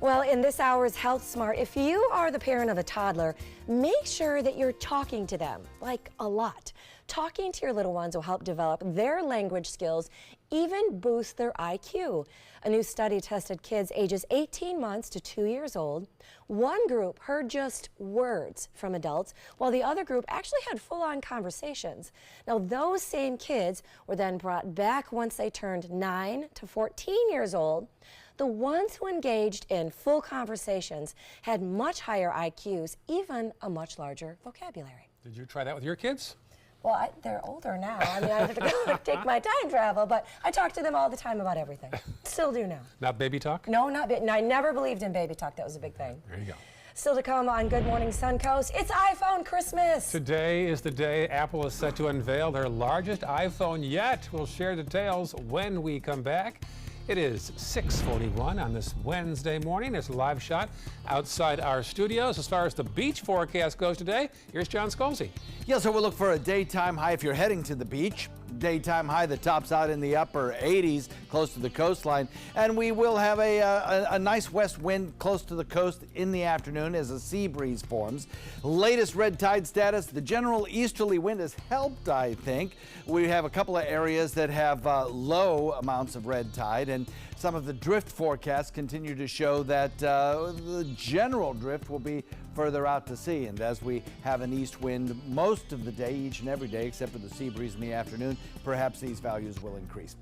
Speaker 3: Well, in this hour's Health Smart, if you are the parent of a toddler, make sure that you're talking to them, like a lot. Talking to your little ones will help develop their language skills, even boost their IQ. A new study tested kids ages 18 months to 2 years old. One group heard just words from adults, while the other group actually had full-on conversations. Now, those same kids were then brought back once they turned 9 to 14 years old. The ones who engaged in full conversations had much higher IQs, even a much larger vocabulary.
Speaker 2: Did you try that with your kids?
Speaker 3: Well, they're older now. I mean, I have to go take my time travel, but I talk to them all the time about everything. Still do now.
Speaker 2: Not baby talk?
Speaker 3: No, not baby. No, I never believed in baby talk. That was a big thing.
Speaker 2: There you go.
Speaker 3: Still to come on Good Morning Suncoast, it's iPhone Christmas.
Speaker 2: Today is the day Apple is set to unveil their largest iPhone yet. We'll share details when we come back. It is 6:41 on this Wednesday morning. It's a live shot outside our studios. As far as the beach forecast goes today, here's John Scalzi.
Speaker 20: Yeah, so we'll look for a daytime high if you're heading to the beach. Daytime high that tops out in the upper 80s, close to the coastline. And we will have a nice west wind close to the coast in the afternoon as a sea breeze forms. Latest red tide status, the general easterly wind has helped, I think. We have a couple of areas that have low amounts of red tide, and some of the drift forecasts continue to show that the general drift will be further out to sea. And as we have an east wind most of the day, each and every day, except for the sea breeze in the afternoon, perhaps these values will increase.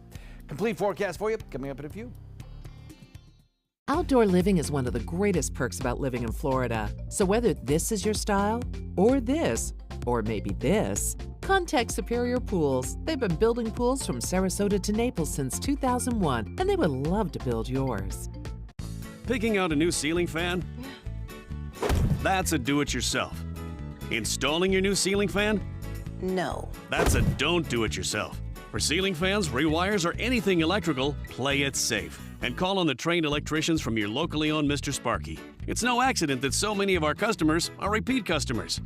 Speaker 20: Complete forecast for you coming up in a few.
Speaker 16: Outdoor living is one of the greatest perks about living in Florida. So whether this is your style, or this, or maybe this, contact Superior Pools. They've been building pools from Sarasota to Naples since 2001, and they would love to build yours.
Speaker 17: Picking out a new ceiling fan? That's a do-it-yourself. Installing your new ceiling fan?
Speaker 22: No.
Speaker 17: That's a don't do-it-yourself. For ceiling fans, rewires, or anything electrical, play it safe. And call on the trained electricians from your locally owned Mr. Sparky. It's no accident that so many of our customers are repeat customers.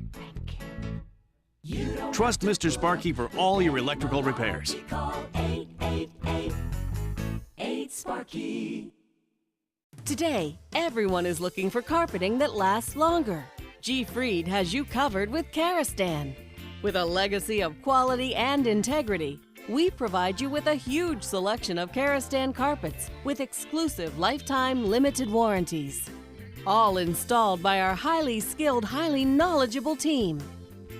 Speaker 17: Trust Mr. Sparky for all your electrical repairs.
Speaker 23: Call 888-8-SPARKY.
Speaker 24: Today, everyone is looking for carpeting that lasts longer. G. Fried has you covered with Karastan. With a legacy of quality and integrity, we provide you with a huge selection of Karastan carpets with exclusive lifetime limited warranties. All installed by our highly skilled, highly knowledgeable team.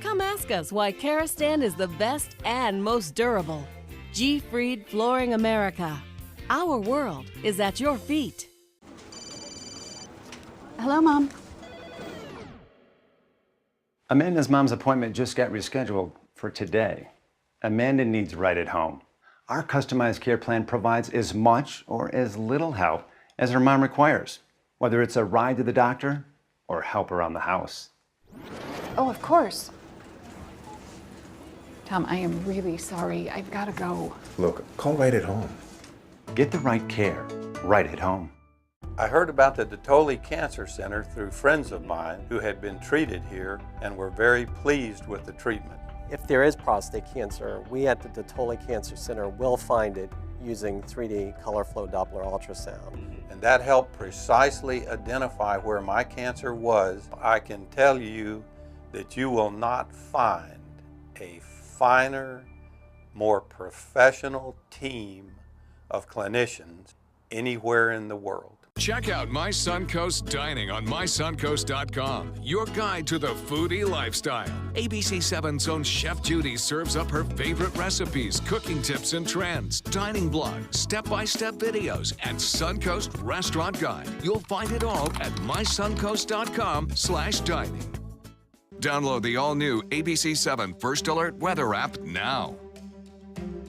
Speaker 24: Come ask us why Karastan is the best and most durable. G. Fried Flooring America. Our world is at your feet.
Speaker 25: Hello, Mom. Amanda's mom's appointment just got rescheduled for today. Amanda needs right at home.
Speaker 1: Our customized care plan provides as much or as little help as her mom requires, whether it's a ride to the doctor or help around the house.
Speaker 5: Oh, of course. Tom, I am really sorry. I've got to go.
Speaker 1: Look, call right at home. Get the right care right at home.
Speaker 13: I heard about the Dotoli Cancer Center through friends of mine who had been treated here and were very pleased with the treatment.
Speaker 22: If there is prostate cancer, we at the Dotoli Cancer Center will find it using 3D color flow Doppler ultrasound.
Speaker 13: And that helped precisely identify where my cancer was. I can tell you that you will not find a finer, more professional team of clinicians anywhere in the world.
Speaker 19: Check out My Suncoast Dining on mysuncoast.com, your guide to the foodie lifestyle. ABC7's own Chef Judy serves up her favorite recipes, cooking tips and trends, dining blogs, step-by-step videos, and Suncoast Restaurant Guide. You'll find it all at mysuncoast.com/dining. Download the all-new ABC7 First Alert Weather app now.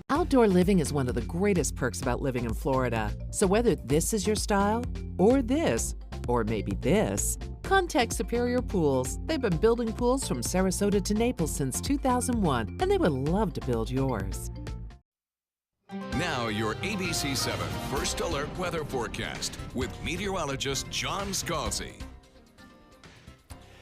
Speaker 16: Outdoor living is one of the greatest perks about living in Florida. So whether this is your style, or this, or maybe this, contact Superior Pools. They've been building pools from Sarasota to Naples since 2001, and they would love to build yours.
Speaker 19: Now your ABC7 First Alert Weather Forecast with meteorologist John Scalzi.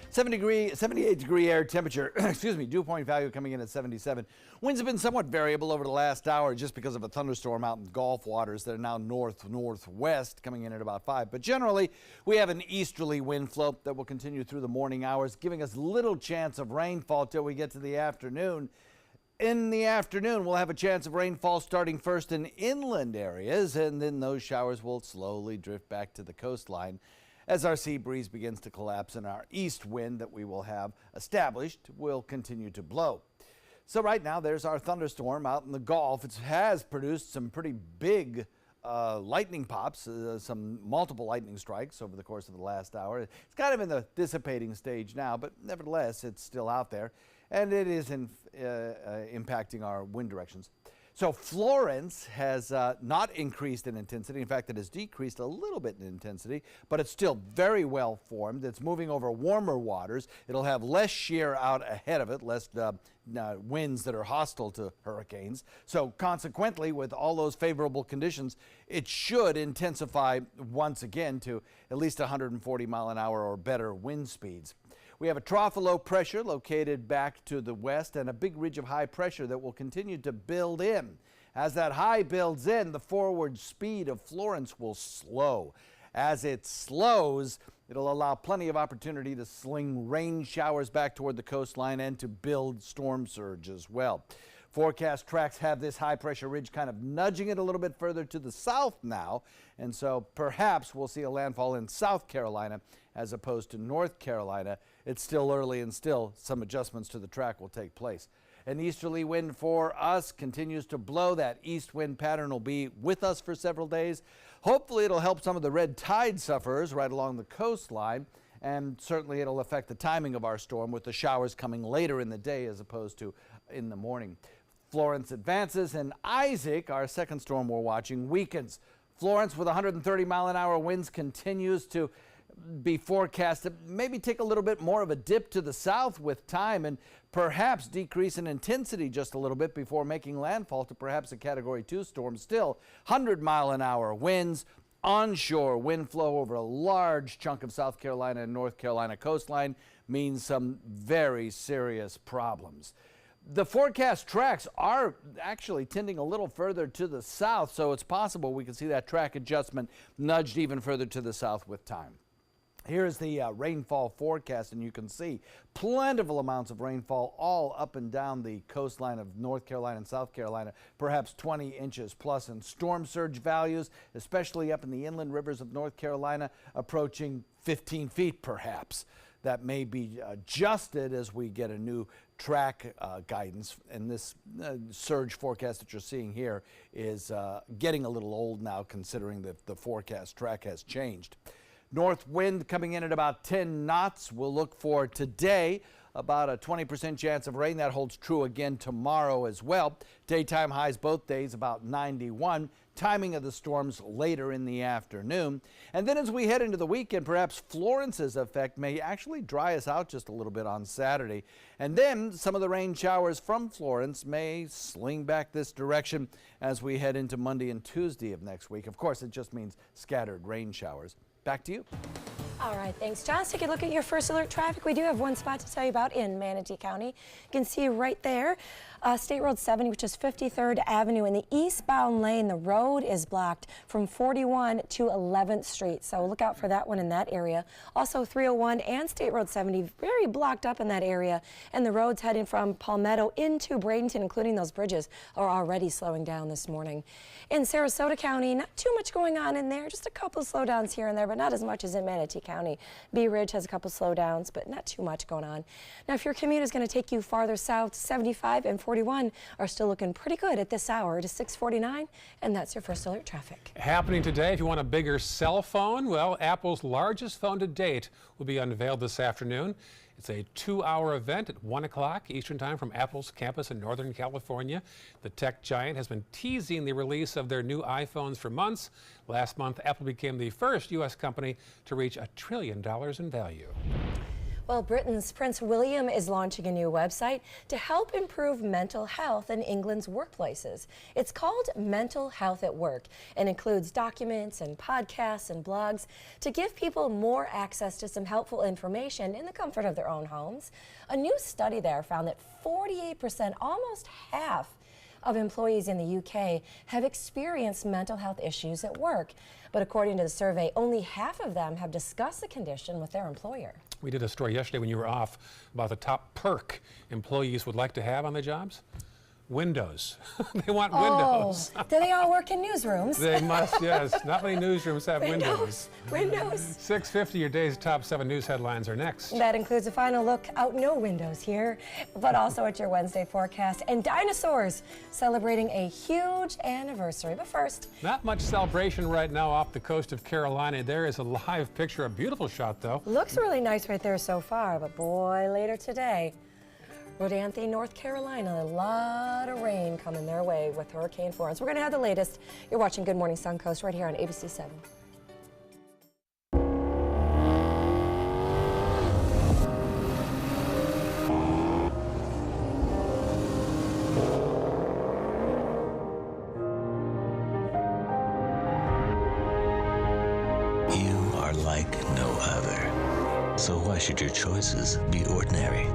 Speaker 20: 78 degree air temperature, excuse me, dew point value coming in at 77. Winds have been somewhat variable over the last hour just because of a thunderstorm out in Gulf waters that are now north-northwest coming in at about 5. But generally, we have an easterly wind flow that will continue through the morning hours, giving us little chance of rainfall till we get to the afternoon. In the afternoon, we'll have a chance of rainfall starting first in inland areas, and then those showers will slowly drift back to the coastline as our sea breeze begins to collapse and our east wind that we will have established will continue to blow. So right now there's our thunderstorm out in the Gulf. It has produced some pretty big lightning pops, some multiple lightning strikes over the course of the last hour. It's kind of in the dissipating stage now, but nevertheless it's still out there, and it is impacting our wind directions. So Florence has not increased in intensity. In fact, it has decreased a little bit in intensity, but it's still very well formed. It's moving over warmer waters. It'll have less shear out ahead of it, less winds that are hostile to hurricanes. So consequently, with all those favorable conditions, it should intensify once again to at least 140 mile an hour or better wind speeds. We have a trough of low pressure located back to the west and a big ridge of high pressure that will continue to build in. As that high builds in, the forward speed of Florence will slow. As it slows, it'll allow plenty of opportunity to sling rain showers back toward the coastline and to build storm surge as well. Forecast tracks have this high pressure ridge kind of nudging it a little bit further to the south now, and so perhaps we'll see a landfall in South Carolina as opposed to North Carolina. It's still early and still some adjustments to the track will take place. An easterly wind for us continues to blow. That east wind pattern will be with us for several days. Hopefully it'll help some of the red tide sufferers right along the coastline, and certainly it'll affect the timing of our storm with the showers coming later in the day as opposed to in the morning. Florence advances, and Isaac, our second storm we're watching, weakens. Florence with 130 mile an hour winds continues to be forecast to maybe take a little bit more of a dip to the south with time and perhaps decrease in intensity just a little bit before making landfall to perhaps a Category 2 storm. Still 100 mile an hour winds, onshore wind flow over a large chunk of South Carolina and North Carolina coastline means some very serious problems. The forecast tracks are actually tending a little further to the south, so it's possible we can see that track adjustment nudged even further to the south with time. Here is the rainfall forecast, and you can see plentiful amounts of rainfall all up and down the coastline of North Carolina and South Carolina, perhaps 20 inches plus, and storm surge values, especially up in the inland rivers of North Carolina, approaching 15 feet perhaps. That may be adjusted as we get a new track guidance, and this surge forecast that you're seeing here is getting a little old now considering that the forecast track has changed. North wind coming in at about 10 knots. We'll look for today about a 20% chance of rain. That holds true again tomorrow as well. Daytime highs both days about 91. Timing of the storms later in the afternoon. And then as we head into the weekend, perhaps Florence's effect may actually dry us out just a little bit on Saturday. And then some of the rain showers from Florence may sling back this direction as we head into Monday and Tuesday of next week. Of course, it just means scattered rain showers. Back to you.
Speaker 3: All right, thanks, John. Let's take a look at your first alert traffic. We do have one spot to tell you about in Manatee County. You can see right there, State Road 70, which is 53rd Avenue. In the eastbound lane, the road is blocked from 41 to 11th Street. So look out for that one in that area. Also, 301 and State Road 70, very blocked up in that area. And the roads heading from Palmetto into Bradenton, including those bridges, are already slowing down this morning. In Sarasota County, not too much going on in there. Just a couple of slowdowns here and there, but not as much as in Manatee County. Bee Ridge has a couple slowdowns, but not too much going on. Now, if your commute is going to take you farther south, 75 and 41 are still looking pretty good at this hour. It is 6:49, and that's your first alert traffic.
Speaker 2: Happening today, if you want a bigger cell phone, well, Apple's largest phone to date will be unveiled this afternoon. It's a 2-hour event at 1 o'clock Eastern Time from Apple's campus in Northern California. The tech giant has been teasing the release of their new iPhones for months. Last month, Apple became the first U.S. company to reach $1 trillion in value.
Speaker 3: Well, Britain's Prince William is launching a new website to help improve mental health in England's workplaces. It's called Mental Health at Work and includes documents and podcasts and blogs to give people more access to some helpful information in the comfort of their own homes. A new study there found that 48%, almost half, of employees in the UK have experienced mental health issues at work. But according to the survey, only half of them have discussed the condition with their employer.
Speaker 2: We did a story yesterday when you were off about the top perk employees would like to have on their jobs. Windows. They want windows.
Speaker 3: Do they all work in newsrooms?
Speaker 2: They must, yes. Not many newsrooms have windows.
Speaker 3: Windows.
Speaker 2: 6:50, your day's top 7 news headlines are next.
Speaker 3: That includes a final look out no windows here, but also at your Wednesday forecast. And dinosaurs celebrating a huge anniversary. But first,
Speaker 2: not much celebration right now off the coast of Carolina. There is a live picture, a beautiful shot though.
Speaker 3: Looks really nice right there so far, but boy, later today, Rodanthe, North Carolina, a lot of rain coming their way with Hurricane Florence. We're going to have the latest. You're watching Good Morning Suncoast right here on ABC 7.
Speaker 4: You are like no other. So why should your choices be ordinary?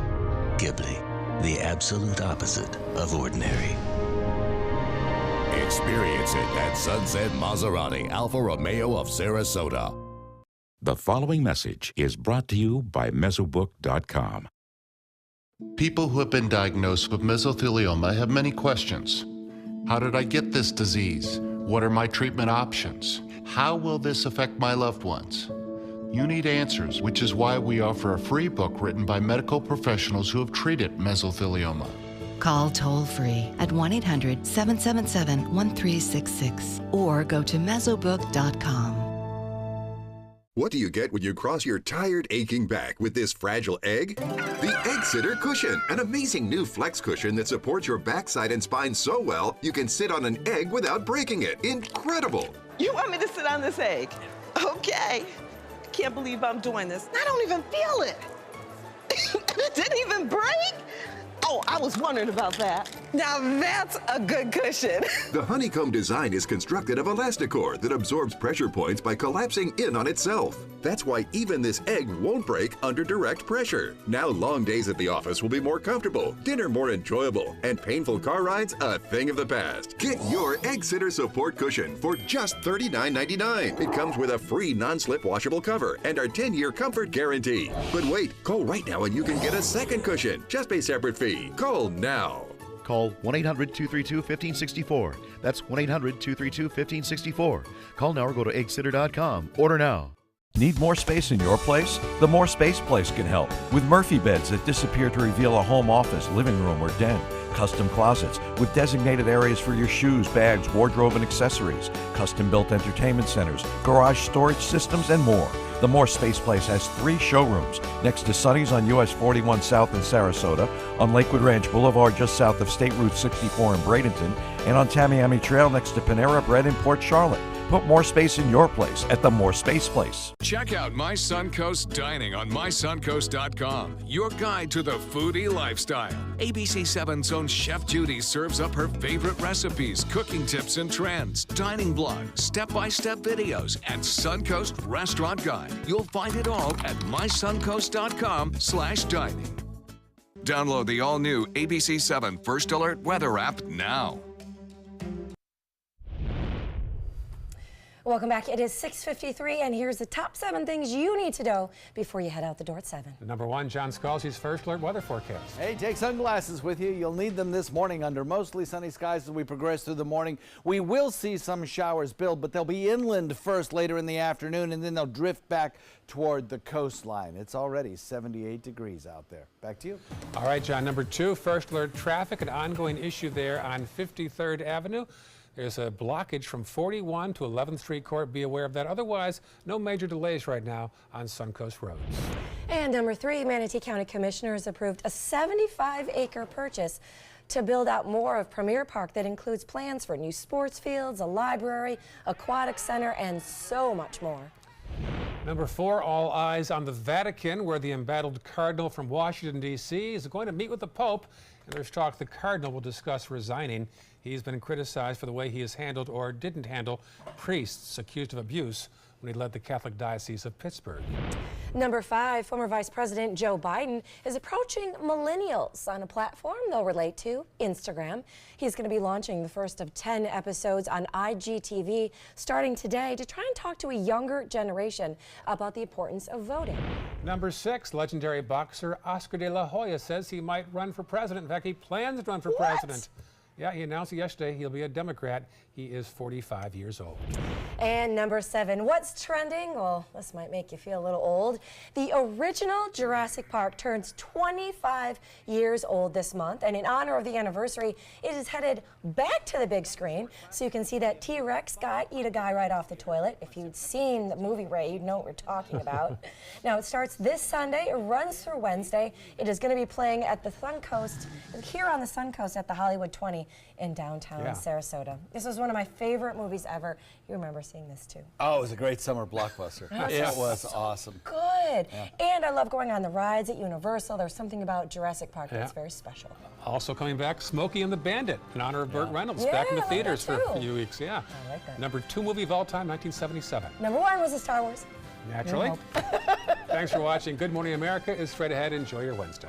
Speaker 4: Ghibli, the absolute opposite of ordinary.
Speaker 6: Experience it at Sunset Maserati Alfa Romeo of Sarasota.
Speaker 7: The following message is brought to you by Mesobook.com.
Speaker 8: People who have been diagnosed with mesothelioma have many questions. How did I get this disease? What are my treatment options? How will this affect my loved ones? You need answers, which is why we offer a free book written by medical professionals who have treated mesothelioma.
Speaker 25: Call toll-free at 1-800-777-1366 or go to mesobook.com.
Speaker 26: What do you get when you cross your tired, aching back with this fragile egg? The Egg Sitter Cushion, an amazing new flex cushion that supports your backside and spine so well you can sit on an egg without breaking it. Incredible!
Speaker 27: You want me to sit on this egg? Okay. Can't believe I'm doing this. I don't even feel it. It didn't even break? Oh, I was wondering about that. Now that's a good cushion.
Speaker 26: The honeycomb design is constructed of Elasticor that absorbs pressure points by collapsing in on itself. That's why even this egg won't break under direct pressure. Now long days at the office will be more comfortable, dinner more enjoyable, and painful car rides a thing of the past. Get your Egg Sitter Support Cushion for just $39.99. It comes with a free non-slip washable cover and our 10-year comfort guarantee. But wait, call right now and you can get a second cushion. Just pay separate fee. Call now.
Speaker 28: Call 1-800-232-1564. That's 1-800-232-1564. Call now or go to eggsitter.com. Order now.
Speaker 29: Need more space in your place? The More Space Place can help with Murphy beds that disappear to reveal a home office, living room, or den. custom closets with designated areas for your shoes, bags, wardrobe, and accessories, custom-built entertainment centers, garage storage systems, and more. The More Space Place has 3 showrooms next to Sonny's on US 41 South in Sarasota, on Lakewood Ranch Boulevard just south of State Route 64 in Bradenton, and on Tamiami Trail next to Panera Bread in Port Charlotte. Put more space in your place at the More Space Place.
Speaker 19: Check out My Suncoast Dining on mysuncoast.com, your guide to the foodie lifestyle. ABC 7's own Chef Judy serves up her favorite recipes, cooking tips and trends, dining blogs, step-by-step videos, and Suncoast Restaurant Guide. You'll find it all at mysuncoast.com/dining. Download the all-new ABC 7 First Alert Weather app now.
Speaker 3: Welcome back. It is 6:53, and here's the top 7 things you need to know before you head out the door at 7.
Speaker 2: Number 1, John Scalzi's First Alert Weather Forecast.
Speaker 20: Hey, take sunglasses with you. You'll need them this morning under mostly sunny skies as we progress through the morning. We will see some showers build, but they'll be inland first later in the afternoon, and then they'll drift back toward the coastline. It's already 78 degrees out there. Back to you.
Speaker 2: All right, John. Number 2, First Alert Traffic, an ongoing issue there on 53rd Avenue. There's a blockage from 41 to 11th Street Court. Be aware of that. Otherwise, no major delays right now on Suncoast roads.
Speaker 3: And number 3, Manatee County Commissioners approved a 75-acre purchase to build out more of Premier Park that includes plans for new sports fields, a library, aquatic center, and so much more.
Speaker 2: Number 4, all eyes on the Vatican, where the embattled cardinal from Washington, D.C. is going to meet with the Pope. And there's talk the cardinal will discuss resigning. He's been criticized for the way he has handled or didn't handle priests accused of abuse when he led the Catholic Diocese of Pittsburgh.
Speaker 3: Number 5, former Vice President Joe Biden is approaching millennials on a platform they'll relate to, Instagram. He's going to be launching the first of 10 episodes on IGTV starting today to try and talk to a younger generation about the importance of voting.
Speaker 2: Number 6, legendary boxer Oscar de la Hoya says he might run for president. In fact, he plans to run for president. Yeah, he announced it yesterday he'll be a Democrat. He is 45 years old.
Speaker 3: And number 7, what's trending? Well, this might make you feel a little old. The original Jurassic Park turns 25 years old this month, and in honor of the anniversary, it is headed back to the big screen, so you can see that T-Rex guy eat a guy right off the toilet. If you'd seen the movie, Ray, you'd know what we're talking about. Now, it starts this Sunday. It runs through Wednesday. It is going to be playing at the Suncoast, here on the Suncoast at the Hollywood 20 in downtown Sarasota. This was one of my favorite movies ever. You remember seeing this too.
Speaker 20: Oh, it was a great summer blockbuster. It was awesome.
Speaker 3: Good. And I love going on the rides at Universal. There's something about Jurassic Park that's very special.
Speaker 2: Also coming back, Smokey and the Bandit in honor of Burt Reynolds, back in the theaters for a few weeks. I like that. Number 2 movie of all time, 1977.
Speaker 3: Number 1 was a Star Wars.
Speaker 2: Naturally. Thanks for watching. Good Morning America is straight ahead. Enjoy your Wednesday.